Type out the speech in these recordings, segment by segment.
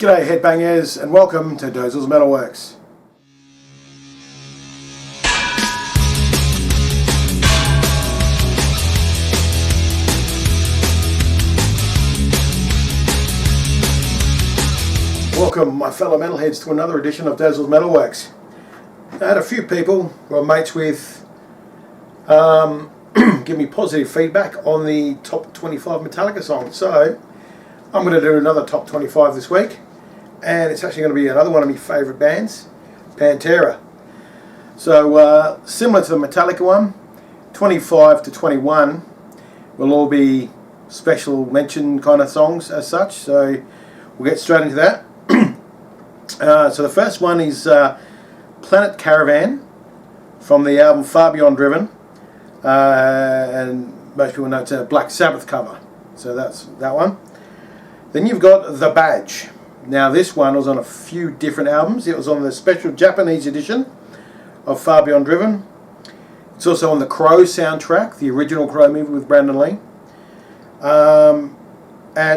G'day headbangers and welcome to Dozel's Metalworks. Welcome my fellow metalheads to another edition of Dozel's Metalworks. I had a few people who I'm mates with give me positive feedback on the top 25 Metallica songs, so I'm going to do another top 25 this week, and it's actually going to be another one of my favourite bands, Pantera. So similar to the Metallica one, 25 to 21 will all be special mention kind of songs as such, so we'll get straight into that. So the first one is Planet Caravan from the album Far Beyond Driven, and most people know it's a Black Sabbath cover, so that's that one. Then you've got The Badge. Now this one was on a few different albums. It was on the special Japanese edition of Far Beyond Driven. It's also on the Crow soundtrack, the original Crow movie with Brandon Lee. And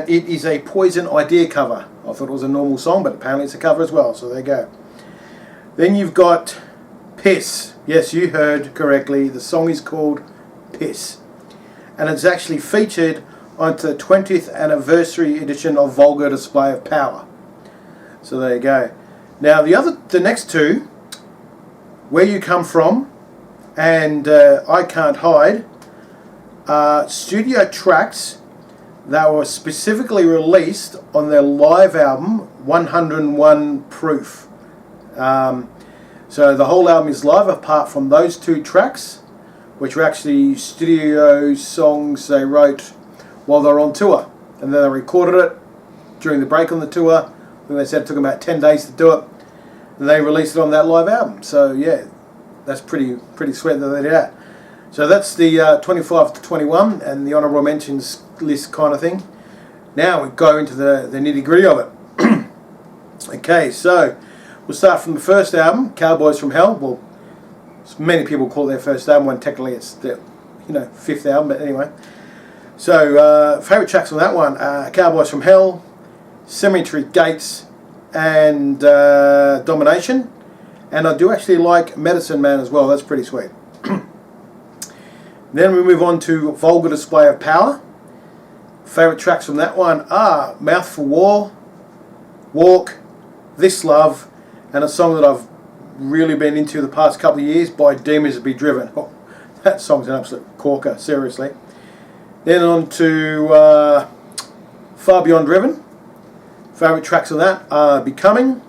it is a Poison Idea cover. I thought it was a normal song, but apparently it's a cover as well, so there you go. Then you've got Piss. Yes, you heard correctly. The song is called Piss. And it's actually featured onto the 20th anniversary edition of Vulgar Display of Power. So there you go. Now the next two, Where You Come From and I Can't Hide, are studio tracks that were specifically released on their live album 101 Proof. So the whole album is live apart from those two tracks, which were actually studio songs they wrote while they were on tour, and then they recorded it during the break on the tour. And they said it took them about 10 days to do it, and they released it on that live album. So yeah, that's pretty sweet that they did that. So that's the 25 to 21 and the honourable mentions list kind of thing. Now we go into the nitty gritty of it. Okay, so we'll start from the first album, Cowboys from Hell. Well, many people call it their first album when technically it's their fifth album, but anyway. So favourite tracks on that one, Cowboys from Hell, Cemetery Gates, and Domination. And I do actually like Medicine Man as well. That's pretty sweet. Then we move on to Vulgar Display of Power. Favourite tracks from that one are Mouth for War, Walk, This Love, and a song that I've really been into the past couple of years, By Demons to Be Driven. Oh, that song's an absolute corker, seriously. Then on to Far Beyond Driven. Favourite tracks on that are Becoming,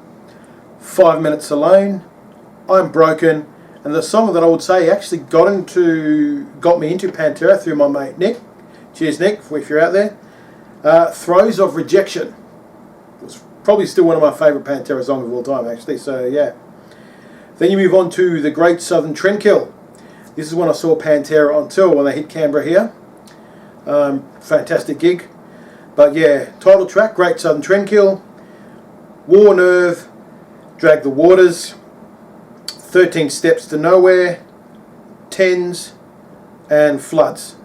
5 Minutes Alone, I'm Broken, and the song that I would say actually got me into Pantera through my mate Nick. Cheers Nick, if you're out there. Throes of Rejection. It was probably still one of my favourite Pantera songs of all time actually, so yeah. Then you move on to The Great Southern Trendkill. This is when I saw Pantera on tour when they hit Canberra here. Fantastic gig. But yeah, title track, Great Southern Trendkill, War Nerve, Drag the Waters, 13 Steps to Nowhere, Tens, and Floods.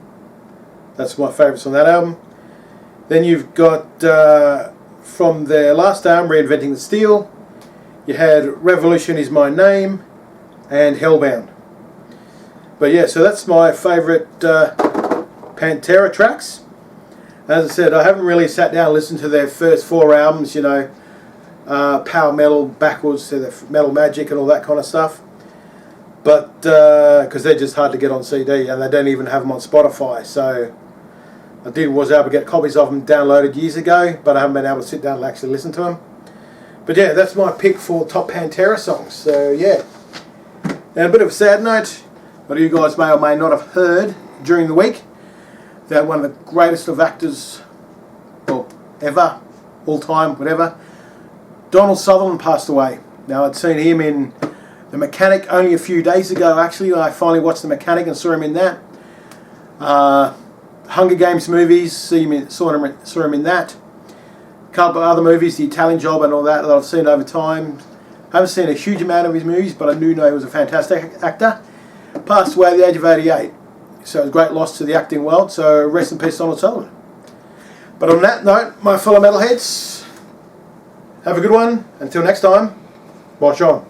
That's my favourites on that album. Then you've got, from their last album, Reinventing the Steel, you had Revolution Is My Name, and Hellbound. But yeah, so that's my favourite Pantera tracks. As I said, I haven't really sat down and listened to their first four albums, power metal backwards to the Metal Magic and all that kind of stuff. But because they're just hard to get on CD and they don't even have them on Spotify. So I was able to get copies of them downloaded years ago, but I haven't been able to sit down and actually listen to them. But yeah, that's my pick for top Pantera songs. So yeah. Now a bit of a sad note, but you guys may or may not have heard during the week that one of the greatest of actors, well, ever, all time, whatever, Donald Sutherland passed away. Now I'd seen him in The Mechanic only a few days ago actually. I finally watched The Mechanic and saw him in that. Hunger Games movies, saw him in that. A couple of other movies, The Italian Job and all that I've seen over time. I haven't seen a huge amount of his movies, but I do know he was a fantastic actor. Passed away at the age of 88. So it was a great loss to the acting world, so rest in peace Donald Sutherland. But on that note, my fellow metalheads, Have a good one. Until next time, wash on.